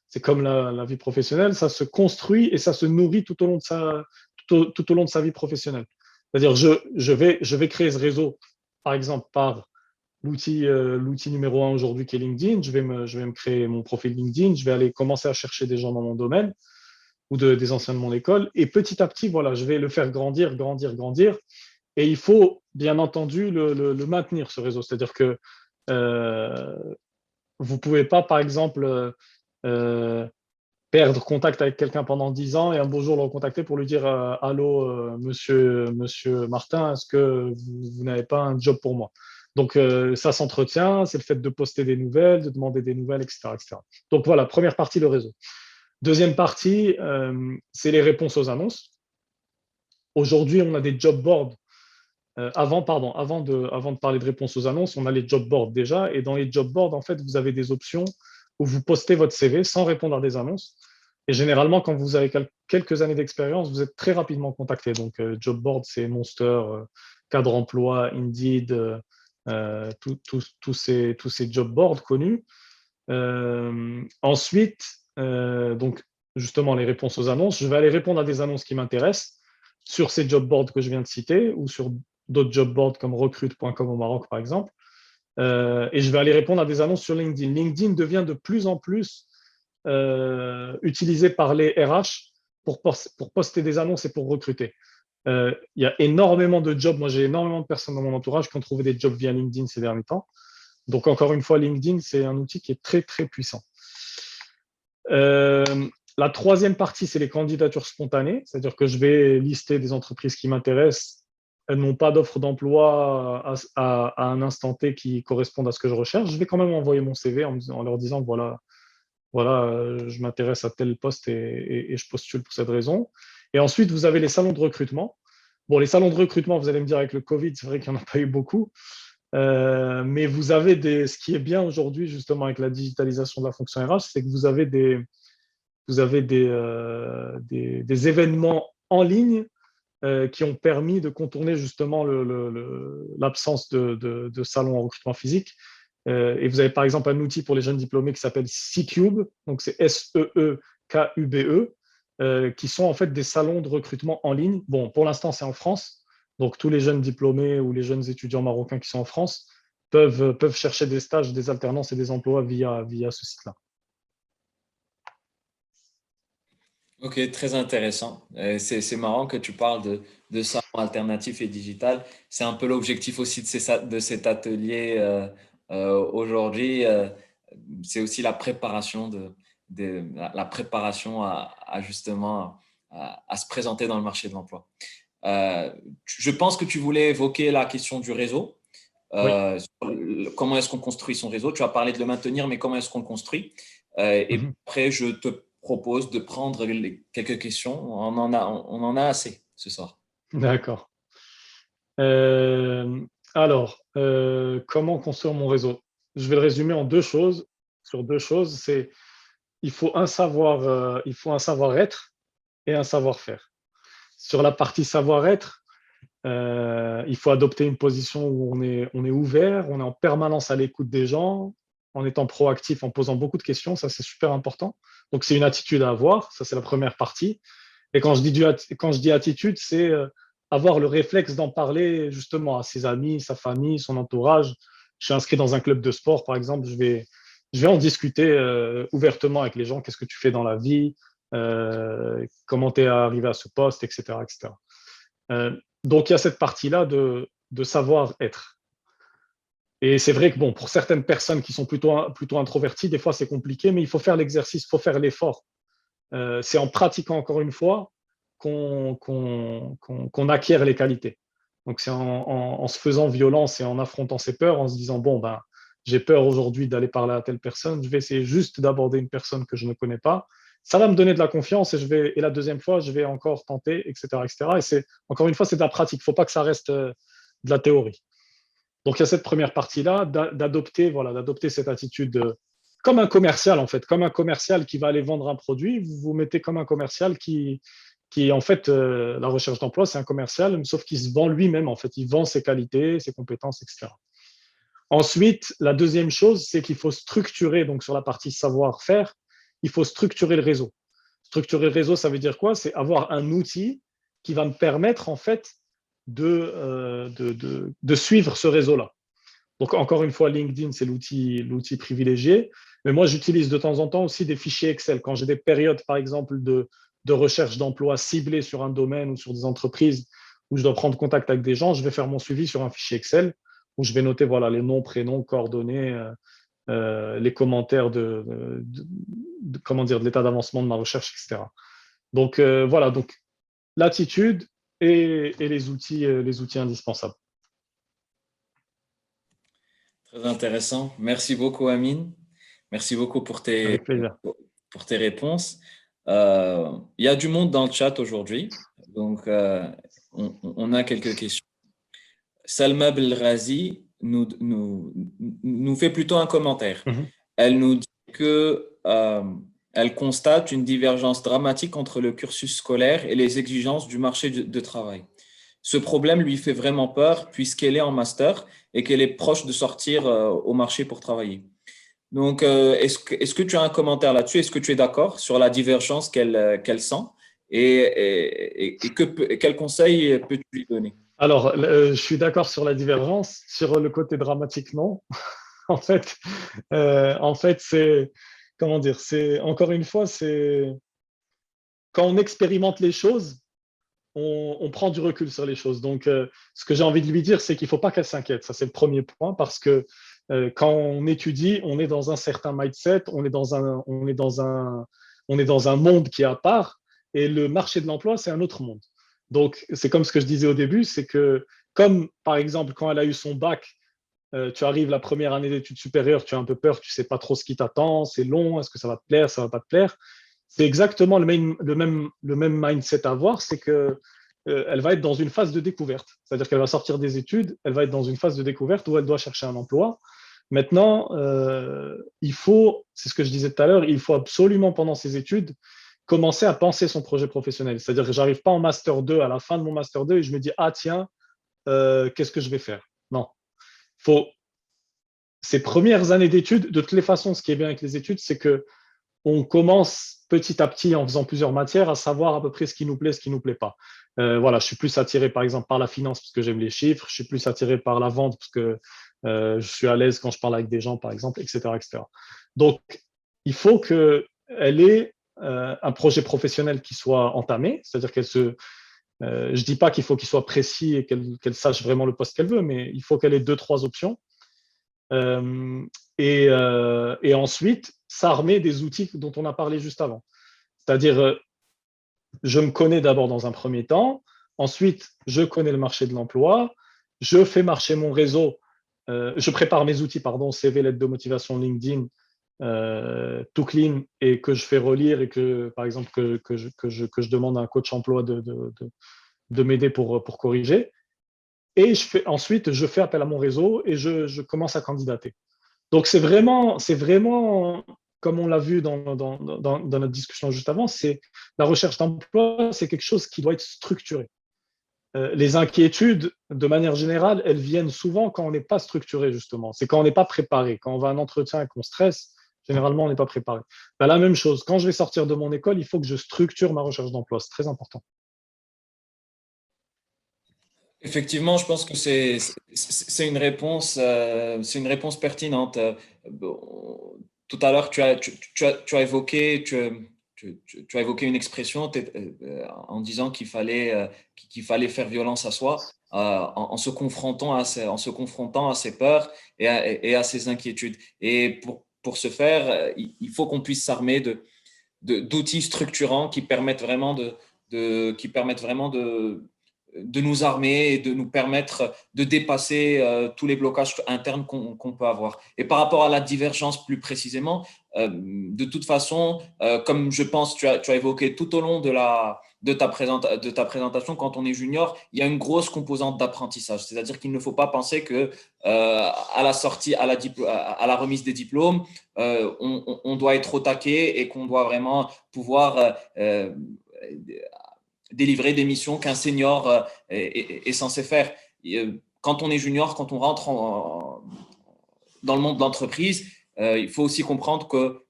c'est comme la vie professionnelle, ça se construit et ça se nourrit tout au long de tout au long de sa vie professionnelle. C'est-à-dire, je vais créer ce réseau, par exemple, par l'outil numéro un aujourd'hui qui est LinkedIn. Je vais me créer mon profil LinkedIn. Je vais aller commencer à chercher des gens dans mon domaine ou des anciens de mon école. Et petit à petit, voilà, je vais le faire grandir, grandir, grandir. Et il faut bien entendu le maintenir, ce réseau. C'est-à-dire que euh, vous ne pouvez pas, par exemple, euh, perdre contact avec quelqu'un pendant 10 ans et un beau jour le recontacter pour lui dire Allô, monsieur Martin, est-ce que vous n'avez pas un job pour moi? Donc, ça s'entretient, c'est le fait de poster des nouvelles, de demander des nouvelles, etc., etc. Donc, voilà, première partie, le réseau. Deuxième partie, c'est les réponses aux annonces. Aujourd'hui, on a des job boards. Avant de parler de réponses aux annonces, on a les job boards déjà. Et dans les job boards, en fait, vous avez des options où vous postez votre CV sans répondre à des annonces. Et généralement, quand vous avez quelques années d'expérience, vous êtes très rapidement contacté. Donc, job board, c'est Monster, Cadre Emploi, Indeed, tous ces job boards connus. Ensuite, donc justement, les réponses aux annonces. Je vais aller répondre à des annonces qui m'intéressent sur ces job boards que je viens de citer ou sur d'autres job boards comme recrute.com au Maroc, par exemple. Et je vais aller répondre à des annonces sur LinkedIn. LinkedIn devient de plus en plus utilisé par les RH pour poster des annonces et pour recruter. Il y a énormément de jobs. Moi, j'ai énormément de personnes dans mon entourage qui ont trouvé des jobs via LinkedIn ces derniers temps. Donc, encore une fois, LinkedIn, c'est un outil qui est très, très puissant. Euh, la troisième partie, c'est les candidatures spontanées, c'est-à-dire que je vais lister des entreprises qui m'intéressent. Elles n'ont pas d'offre d'emploi à un instant T qui correspondent à ce que je recherche. Je vais quand même envoyer mon CV en leur disant, voilà, je m'intéresse à tel poste et je postule pour cette raison. Et ensuite, vous avez les salons de recrutement. Bon, les salons de recrutement, vous allez me dire, avec le Covid, c'est vrai qu'il n'y en a pas eu beaucoup. Mais vous avez ce qui est bien aujourd'hui, justement, avec la digitalisation de la fonction RH, c'est que vous avez des événements en ligne qui ont permis de contourner justement l'absence de salons en recrutement physique. Et vous avez par exemple un outil pour les jeunes diplômés qui s'appelle C-Cube, donc c'est SEEKUBE, qui sont en fait des salons de recrutement en ligne. Bon, pour l'instant, c'est en France, donc tous les jeunes diplômés ou les jeunes étudiants marocains qui sont en France peuvent chercher des stages, des alternances et des emplois via ce site-là. Ok, très intéressant. C'est marrant que tu parles de salon alternatif et digital. C'est un peu l'objectif aussi de cet atelier aujourd'hui. C'est aussi la préparation la préparation à justement à se présenter dans le marché de l'emploi. Je pense que tu voulais évoquer la question du réseau. Oui. Comment est-ce qu'on construit son réseau? Tu as parlé de le maintenir, mais comment est-ce qu'on le construit? Et Mhm. après, je te propose de prendre quelques questions. On en a assez ce soir. D'accord. Euh, comment construire mon réseau? Je vais le résumer en deux choses. Sur deux choses, c'est il faut un savoir-être et un savoir-faire. Sur la partie savoir-être, il faut adopter une position où on est ouvert, on est en permanence à l'écoute des gens, en étant proactif, en posant beaucoup de questions, ça c'est super important. Donc c'est une attitude à avoir, ça c'est la première partie. Et quand je dis attitude, c'est avoir le réflexe d'en parler justement à ses amis, sa famille, son entourage. Je suis inscrit dans un club de sport, par exemple, je vais en discuter ouvertement avec les gens. Qu'est-ce que tu fais dans la vie? Comment tu es arrivé à ce poste, etc., etc. Donc, il y a cette partie-là de savoir-être. Et c'est vrai que bon, pour certaines personnes qui sont plutôt introverties, des fois c'est compliqué, mais il faut faire l'exercice, il faut faire l'effort. C'est en pratiquant encore une fois qu'on acquiert les qualités. Donc c'est en se faisant violence et en affrontant ses peurs, en se disant, bon, ben, j'ai peur aujourd'hui d'aller parler à telle personne, je vais essayer juste d'aborder une personne que je ne connais pas. Ça va me donner de la confiance et la deuxième fois, je vais encore tenter, etc., etc. Et c'est, encore une fois, c'est de la pratique. Il ne faut pas que ça reste de la théorie. Donc, il y a cette première partie-là d'adopter cette attitude comme un commercial, en fait, comme un commercial qui va aller vendre un produit. Vous vous mettez comme un commercial qui en fait, la recherche d'emploi, c'est un commercial, sauf qu'il se vend lui-même, en fait. Il vend ses qualités, ses compétences, etc. Ensuite, la deuxième chose, c'est qu'il faut structurer, donc sur la partie savoir-faire, il faut structurer le réseau. Structurer le réseau, ça veut dire quoi? C'est avoir un outil qui va me permettre, en fait, de suivre ce réseau-là. Donc, encore une fois, LinkedIn, c'est l'outil privilégié. Mais moi, j'utilise de temps en temps aussi des fichiers Excel. Quand j'ai des périodes, par exemple, de recherche d'emploi ciblée sur un domaine ou sur des entreprises où je dois prendre contact avec des gens, je vais faire mon suivi sur un fichier Excel où je vais noter voilà, les noms, prénoms, coordonnées, les commentaires comment dire, de l'état d'avancement de ma recherche, etc. Donc, voilà, donc l'attitude et les outils indispensables. Très intéressant. Merci beaucoup, Amine. Merci beaucoup Avec plaisir. pour tes réponses. Il y a du monde dans le chat aujourd'hui, donc on a quelques questions. Salma Belrazi nous fait plutôt un commentaire. Mhm. Elle nous dit que elle constate une divergence dramatique entre le cursus scolaire et les exigences du marché de travail. Ce problème lui fait vraiment peur puisqu'elle est en master et qu'elle est proche de sortir au marché pour travailler. Donc, est-ce que tu as un commentaire là-dessus? Est-ce que tu es d'accord sur la divergence qu'elle sent quel conseil peux-tu lui donner? Alors, je suis d'accord sur la divergence. Sur le côté dramatique, non. En fait, c'est, comment dire, c'est, encore une fois, c'est quand on expérimente les choses, on prend du recul sur les choses. Donc, ce que j'ai envie de lui dire, c'est qu'il ne faut pas qu'elle s'inquiète. Ça, c'est le premier point, parce que quand on étudie, on est dans un certain mindset, on est dans un monde qui est à part, et le marché de l'emploi, c'est un autre monde. Donc, c'est comme ce que je disais au début, c'est que, comme par exemple, quand elle a eu son bac, tu arrives la première année d'études supérieures, tu as un peu peur, tu ne sais pas trop ce qui t'attend, c'est long, est-ce que ça va te plaire, ça ne va pas te plaire. C'est exactement le même mindset à avoir, c'est que elle va être dans une phase de découverte. C'est-à-dire qu'elle va sortir des études, elle va être dans une phase de découverte où elle doit chercher un emploi. Maintenant, c'est ce que je disais tout à l'heure, il faut absolument pendant ses études commencer à penser son projet professionnel. C'est-à-dire que j'arrive pas en master 2 à la fin de mon master 2 et je me dis ah tiens, qu'est-ce que je vais faire? Non, faut ces premières années d'études. De toutes les façons, ce qui est bien avec les études, c'est que on commence petit à petit en faisant plusieurs matières à savoir à peu près ce qui nous plaît, ce qui nous plaît pas. Voilà, je suis plus attiré par exemple par la finance parce que j'aime les chiffres, je suis plus attiré par la vente parce que je suis à l'aise quand je parle avec des gens par exemple, etc., etc. Donc, il faut qu'elle ait un projet professionnel qui soit entamé, c'est-à-dire je dis pas qu'il faut qu'il soit précis et qu'elle sache vraiment le poste qu'elle veut, mais il faut qu'elle ait deux, trois options. Euh, et ensuite, s'armer des outils dont on a parlé juste avant. C'est-à-dire, je me connais d'abord dans un premier temps, ensuite, je connais le marché de l'emploi, je fais marcher mon réseau, je prépare mes outils, pardon, CV, lettre de motivation, LinkedIn, tout clean, et que je fais relire et que, par exemple, que je demande à un coach emploi de m'aider pour corriger. Et ensuite, je fais appel à mon réseau et je commence à candidater. Donc, c'est vraiment, comme on l'a vu dans notre discussion juste avant, c'est la recherche d'emploi, c'est quelque chose qui doit être structuré. Les inquiétudes, de manière générale, elles viennent souvent quand on n'est pas structuré, justement. C'est quand on n'est pas préparé. Quand on va à un entretien et qu'on stresse, généralement, on n'est pas préparé. Ben, la même chose, quand je vais sortir de mon école, il faut que je structure ma recherche d'emploi. C'est très important. Effectivement, je pense que c'est une réponse pertinente. Bon, tout à l'heure, tu as évoqué, tu as évoqué une expression en disant qu'il fallait faire violence à soi en se confrontant en se confrontant à ses peurs et à ses inquiétudes. Et pour ce faire, il faut qu'on puisse s'armer d'outils structurants qui permettent vraiment de nous armer et de nous permettre de dépasser tous les blocages internes qu'on peut avoir. Et par rapport à la divergence plus précisément, de toute façon, comme je pense tu as évoqué tout au long de ta présentation, quand on est junior, il y a une grosse composante d'apprentissage. C'est-à-dire qu'il ne faut pas penser que à la sortie, à la remise des diplômes, on doit être au taquet et qu'on doit vraiment pouvoir délivrer des missions qu'un senior est censé faire. Quand on est junior, quand on rentre dans le monde de l'entreprise, il faut aussi comprendre que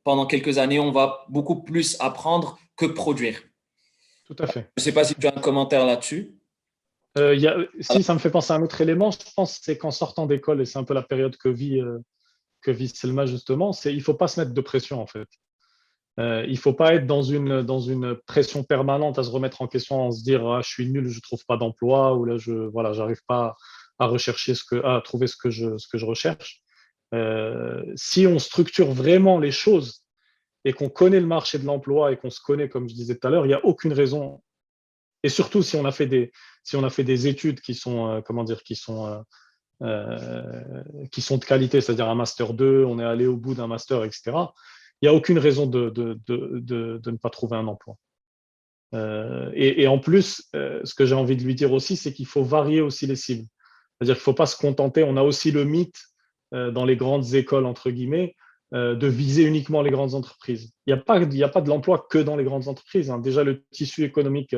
pendant quelques années, on va beaucoup plus apprendre que produire. Tout à fait. Je ne sais pas si tu as un commentaire là-dessus. Si ça me fait penser à un autre élément, je pense, c'est qu'en sortant d'école, et c'est un peu la période que vit Selma justement, il ne faut pas se mettre de pression en fait. Il ne faut pas être dans une pression permanente à se remettre en question, en se dire ah, je suis nul, je ne trouve pas d'emploi, ou là, voilà, j'arrive pas à rechercher à trouver ce que je recherche. Si on structure vraiment les choses et qu'on connaît le marché de l'emploi et qu'on se connaît, comme je disais tout à l'heure, il n'y a aucune raison. Et surtout si on a fait des études qui sont, comment dire, qui sont de qualité, c'est-à-dire un master 2, on est allé au bout d'un master, etc. Il n'y a aucune raison de ne pas trouver un emploi. Et en plus, ce que j'ai envie de lui dire aussi, c'est qu'il faut varier aussi les cibles. C'est-à-dire qu'il ne faut pas se contenter, on a aussi le mythe dans les grandes écoles, entre guillemets, de viser uniquement les grandes entreprises. Il n'y a pas de l'emploi que dans les grandes entreprises, hein. Déjà, le tissu économique,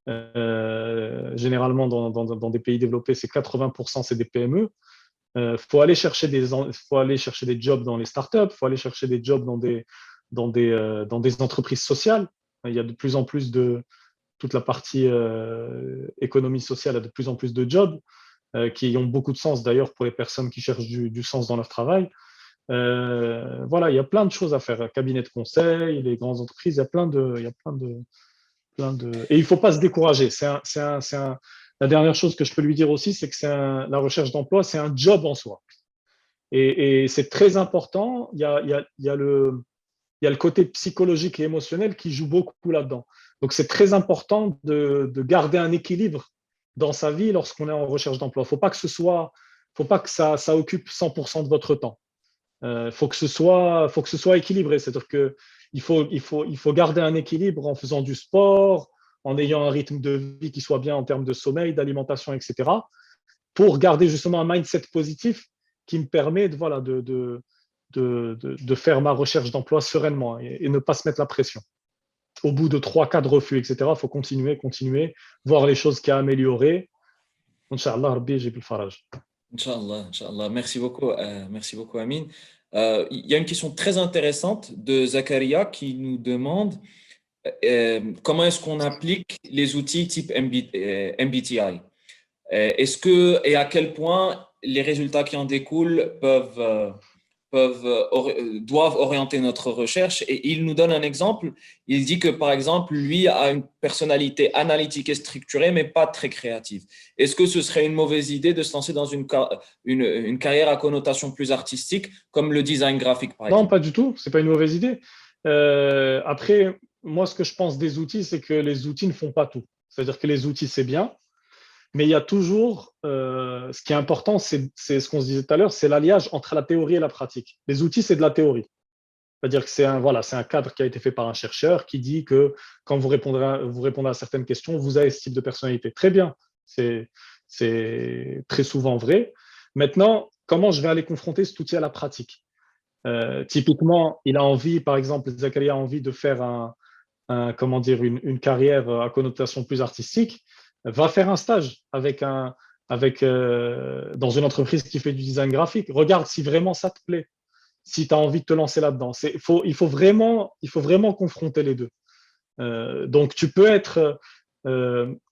généralement dans des pays développés, c'est 80%, c'est des PME. Faut aller chercher faut aller chercher des jobs dans les startups, faut aller chercher des jobs dans des entreprises sociales. Il y a de plus en plus toute la partie économie sociale a de plus en plus de jobs qui ont beaucoup de sens d'ailleurs pour les personnes qui cherchent du sens dans leur travail. Voilà, il y a plein de choses à faire. Cabinet de conseil, les grandes entreprises, il y a et il ne faut pas se décourager. La dernière chose que je peux lui dire aussi, c'est que la recherche d'emploi, c'est un job en soi. Et c'est très important. Il y a le côté psychologique et émotionnel qui joue beaucoup là-dedans. Donc, c'est très important de garder un équilibre dans sa vie lorsqu'on est en recherche d'emploi. Il ne faut pas que ça occupe 100% de votre temps. Faut que ce soit équilibré. C'est-à-dire il faut garder un équilibre en faisant du sport, en ayant un rythme de vie qui soit bien en termes de sommeil, d'alimentation, etc., pour garder justement un mindset positif qui me permet voilà, de faire ma recherche d'emploi sereinement et ne pas se mettre la pression. Au bout de 3-4 refus, etc., il faut continuer, voir les choses qui a amélioré. Inch'Allah, Rabbi, j'ai plus le farage. Inch'Allah, Inch'Allah. Merci beaucoup, Amin. Il y a une question très intéressante de Zakaria qui nous demande comment est-ce qu'on applique les outils type MBTI? Et à quel point les résultats qui en découlent doivent orienter notre recherche. Et il nous donne un exemple. Il dit que, par exemple, lui a une personnalité analytique et structurée, mais pas très créative. Est-ce que ce serait une mauvaise idée de se lancer dans une carrière à connotation plus artistique, comme le design graphique, par Non, exemple? pas du tout. C'est pas une mauvaise idée. Après, moi, ce que je pense des outils, c'est que les outils ne font pas tout. C'est-à-dire que les outils, c'est bien, mais il y a toujours, ce qui est important, c'est ce qu'on se disait tout à l'heure, c'est l'alliage entre la théorie et la pratique. Les outils, c'est de la théorie. C'est-à-dire que c'est un cadre qui a été fait par un chercheur qui dit que quand vous répondez à certaines questions, vous avez ce type de personnalité. Très bien, c'est très souvent vrai. Maintenant, comment je vais aller confronter cet outil à la pratique? Typiquement, il a envie, par exemple, Zakaria a envie de faire comment dire, une carrière à connotation plus artistique, va faire un stage dans une entreprise qui fait du design graphique. Regarde si vraiment ça te plaît, si tu as envie de te lancer là-dedans. Il faut vraiment confronter les deux. Donc,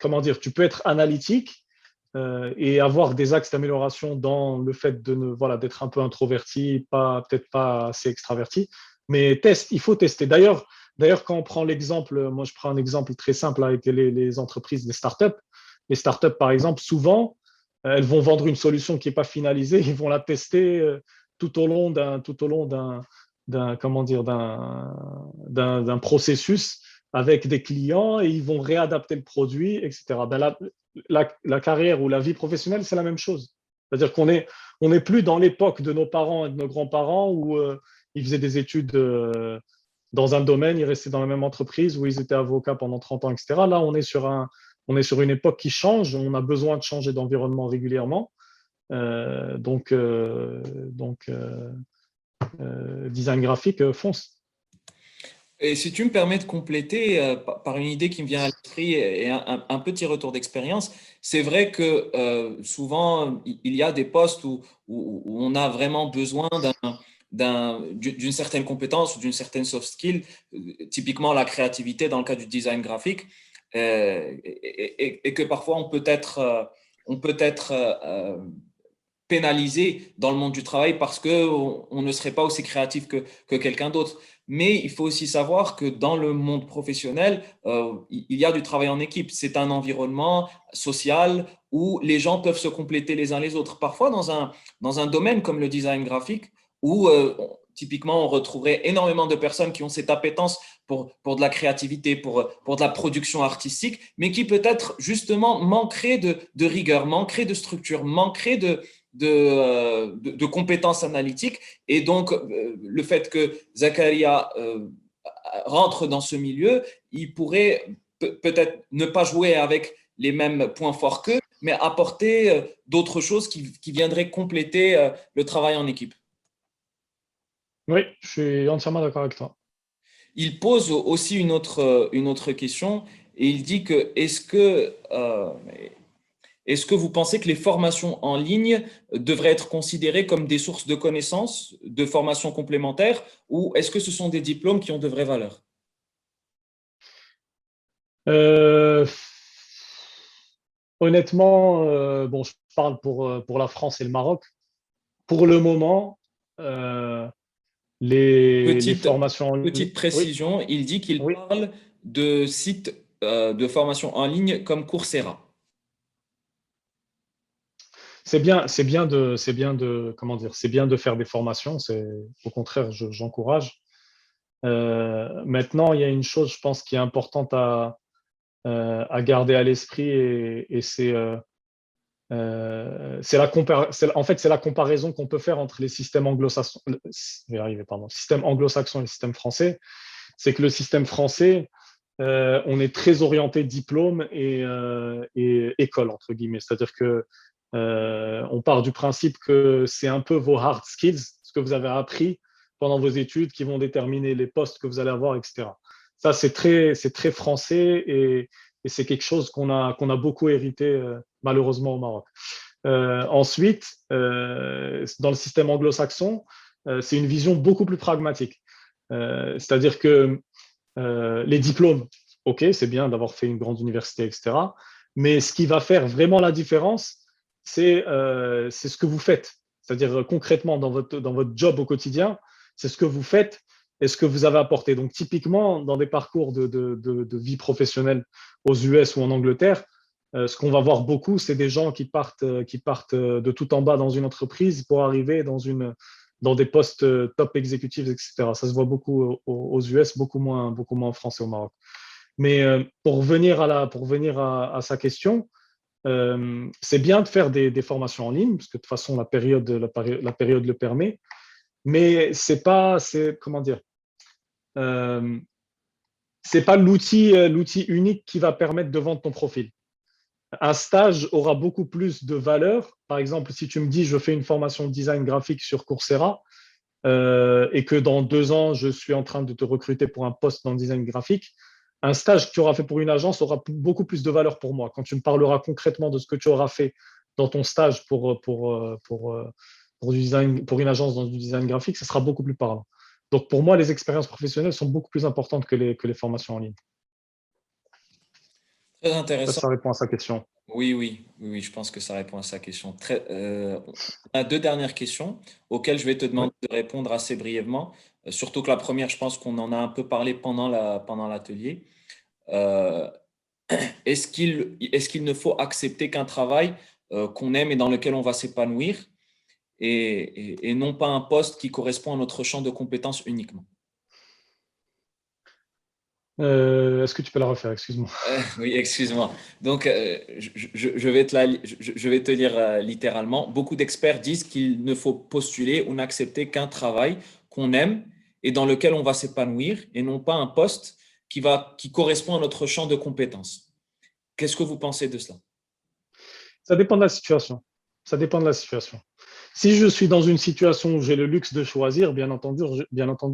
comment dire, tu peux être analytique et avoir des axes d'amélioration dans le fait voilà, d'être un peu introverti, peut-être pas assez extraverti, mais il faut tester. D'ailleurs, quand on prend l'exemple, moi je prends un exemple très simple avec les entreprises, les startups. Les startups, par exemple, souvent, elles vont vendre une solution qui n'est pas finalisée, ils vont la tester tout au long comment dire, d'un processus avec des clients et ils vont réadapter le produit, etc. La carrière ou la vie professionnelle, c'est la même chose. C'est-à-dire on n'est plus dans l'époque de nos parents et de nos grands-parents où ils faisaient des études dans un domaine, ils restaient dans la même entreprise où ils étaient avocats pendant 30 ans, etc. Là, on est sur une époque qui change, on a besoin de changer d'environnement régulièrement. Design graphique, fonce. Et si tu me permets de compléter par une idée qui me vient à l'esprit et un petit retour d'expérience, c'est vrai que souvent il y a des postes où on a vraiment besoin d'une certaine compétence ou d'une certaine soft skill, typiquement la créativité dans le cas du design graphique, et que parfois on peut être pénalisé dans le monde du travail parce qu'on ne serait pas aussi créatif que quelqu'un d'autre. Mais il faut aussi savoir que dans le monde professionnel, il y a du travail en équipe. C'est un environnement social où les gens peuvent se compléter les uns les autres. Parfois, dans un domaine comme le design graphique, où typiquement on retrouverait énormément de personnes qui ont cette appétence pour de la créativité, pour de la production artistique, mais qui peut-être justement manqueraient de rigueur, manqueraient de structure, manqueraient de compétences analytiques. Et donc, le fait que Zakaria rentre dans ce milieu, il pourrait peut-être ne pas jouer avec les mêmes points forts qu'eux, mais apporter d'autres choses qui viendraient compléter le travail en équipe. Oui, je suis entièrement d'accord avec toi. Il pose aussi une autre question et il dit que est-ce que vous pensez que les formations en ligne devraient être considérées comme des sources de connaissances, de formations complémentaires, ou est-ce que ce sont des diplômes qui ont de vraies valeurs? Euh, Honnêtement, bon, je parle pour la France et le Maroc. Pour le moment, euh, les Petite, formations en ligne, petite oui, précision, il dit qu'il oui, parle de sites de formation en ligne comme Coursera. comment dire, c'est bien de faire des formations. Au contraire, j'encourage. Maintenant, il y a une chose, je pense, qui est importante à garder à l'esprit et en fait, c'est la comparaison qu'on peut faire entre les systèmes anglo-saxons, je vais y arriver, pardon, système anglo-saxon et le système français. C'est que le système français, on est très orienté diplôme et école, entre guillemets. C'est-à-dire que on part du principe que c'est un peu vos hard skills, ce que vous avez appris pendant vos études, qui vont déterminer les postes que vous allez avoir, etc. Ça, c'est très français et c'est quelque chose qu'on a beaucoup hérité malheureusement au Maroc. Ensuite, dans le système anglo-saxon, c'est une vision beaucoup plus pragmatique. C'est-à-dire que les diplômes, ok, c'est bien d'avoir fait une grande université, etc. Mais ce qui va faire vraiment la différence, c'est ce que vous faites. C'est-à-dire concrètement dans votre job au quotidien, c'est ce que vous faites et ce que vous avez apporté. Donc typiquement, dans des parcours de vie professionnelle aux US ou en Angleterre, ce qu'on va voir beaucoup, c'est des gens qui partent de tout en bas dans une entreprise pour arriver dans des postes top exécutifs, etc. Ça se voit beaucoup aux US, beaucoup moins en France et au Maroc. Mais pour venir à sa question, c'est bien de faire des formations en ligne, parce que de toute façon, la période le permet, mais comment dire, euh, c'est pas l'outil unique qui va permettre de vendre ton profil. Un stage aura beaucoup plus de valeur. Par exemple, si tu me dis, je fais une formation de design graphique sur Coursera, et que dans 2 ans, je suis en train de te recruter pour un poste dans le design graphique, un stage que tu auras fait pour une agence aura beaucoup plus de valeur pour moi. Quand tu me parleras concrètement de ce que tu auras fait dans ton stage pour une agence dans du design graphique, ce sera beaucoup plus parlant. Donc pour moi, les expériences professionnelles sont beaucoup plus importantes que les formations en ligne. Très Je sais pas si intéressant. ça répond à sa question. Oui, oui, oui, oui, je pense que ça répond à sa question. On a deux dernières questions auxquelles je vais te Oui. demander de répondre assez brièvement. Surtout que la première, je pense qu'on en a un peu parlé pendant l'atelier. Euh, est-ce qu'il ne faut accepter qu'un travail qu'on aime et dans lequel on va s'épanouir et non pas un poste qui correspond à notre champ de compétences uniquement? Est-ce que tu peux la refaire? Excuse-moi. Oui, excuse-moi. Donc, je vais te lire littéralement. Beaucoup d'experts disent qu'il ne faut postuler ou n'accepter qu'un travail qu'on aime et dans lequel on va s'épanouir et non pas un poste qui correspond à notre champ de compétences. Qu'est-ce que vous pensez de cela? Ça dépend de la situation. Ça dépend de la situation. Si je suis dans une situation où j'ai le luxe de choisir, bien entendu,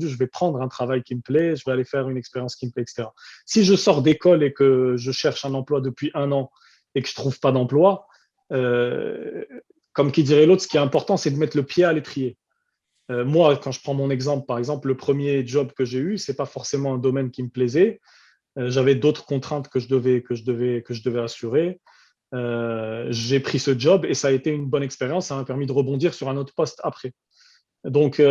je vais prendre un travail qui me plaît, je vais aller faire une expérience qui me plaît, etc. Si je sors d'école et que je cherche un emploi depuis 1 an et que je ne trouve pas d'emploi, euh, comme qui dirait l'autre, ce qui est important, c'est de mettre le pied à l'étrier. Moi, quand je prends mon exemple, par exemple, le premier job que j'ai eu, c'est pas forcément un domaine qui me plaisait. J'avais d'autres contraintes que je devais assurer. J'ai pris ce job et ça a été une bonne expérience. Ça m'a permis de rebondir sur un autre poste après. Donc,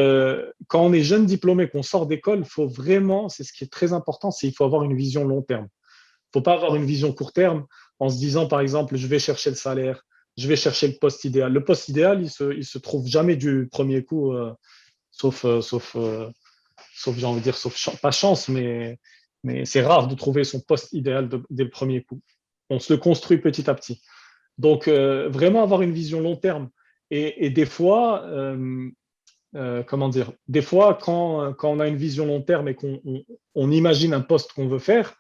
quand on est jeune diplômé, qu'on sort d'école, il faut vraiment, c'est ce qui est très important, c'est qu'il faut avoir une vision long terme. Il ne faut pas avoir une vision court terme en se disant, par exemple, je vais chercher le salaire, je vais chercher le poste idéal. Le poste idéal, il se trouve jamais du premier coup, sauf, j'ai envie de dire, pas chance, mais c'est rare de trouver son poste idéal dès le premier coup. On se le construit petit à petit. Donc, vraiment avoir une vision long terme. Et des fois, comment dire, des fois, quand on a une vision long terme et qu'on imagine un poste qu'on veut faire,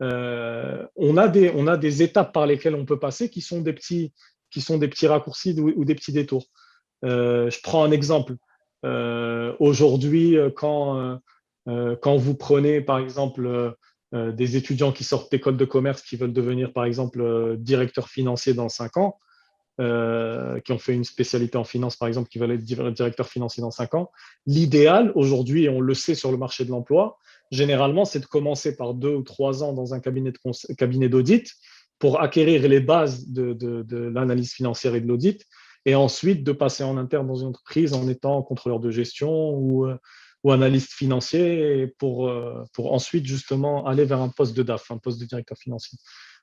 on a des étapes par lesquelles on peut passer qui sont des petits raccourcis ou des petits détours. Je prends un exemple. Aujourd'hui, quand vous prenez, par exemple, des étudiants qui sortent d'école de commerce qui veulent devenir, par exemple, directeur financier dans 5 ans, qui ont fait une spécialité en finance, par exemple, qui veulent être directeur financier dans 5 ans, l'idéal aujourd'hui, et on le sait sur le marché de l'emploi, généralement, c'est de commencer par 2 ou 3 ans dans un cabinet d'audit pour acquérir les bases de l'analyse financière et de l'audit, et ensuite de passer en interne dans une entreprise en étant contrôleur de gestion ou analyste financier pour ensuite justement aller vers un poste de DAF, un poste de directeur financier.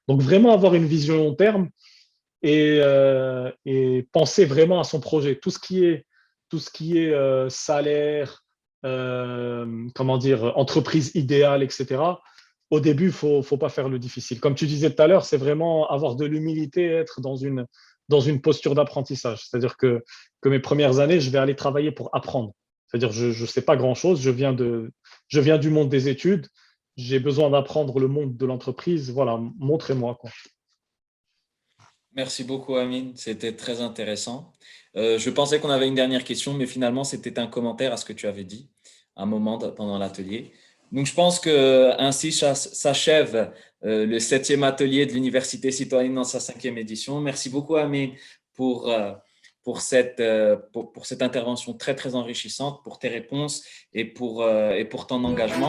Donc vraiment avoir une vision long terme et penser vraiment à son projet. Tout ce qui est salaire, comment dire, entreprise idéale, etc. Au début, faut pas faire le difficile. Comme tu disais tout à l'heure, c'est vraiment avoir de l'humilité, être dans une posture d'apprentissage. C'est-à-dire que mes premières années, je vais aller travailler pour apprendre. C'est-à-dire je ne sais pas grand-chose, je viens du monde des études, j'ai besoin d'apprendre le monde de l'entreprise. Voilà, montrez-moi, quoi. Merci beaucoup, Amine. C'était très intéressant. Je pensais qu'on avait une dernière question, mais finalement, c'était un commentaire à ce que tu avais dit à un moment pendant l'atelier. Donc, je pense que ainsi s'achève le 7e atelier de l'Université citoyenne dans sa 5e édition. Merci beaucoup, Amine, pour, euh, pour cette intervention très, très enrichissante, pour tes réponses et pour ton engagement.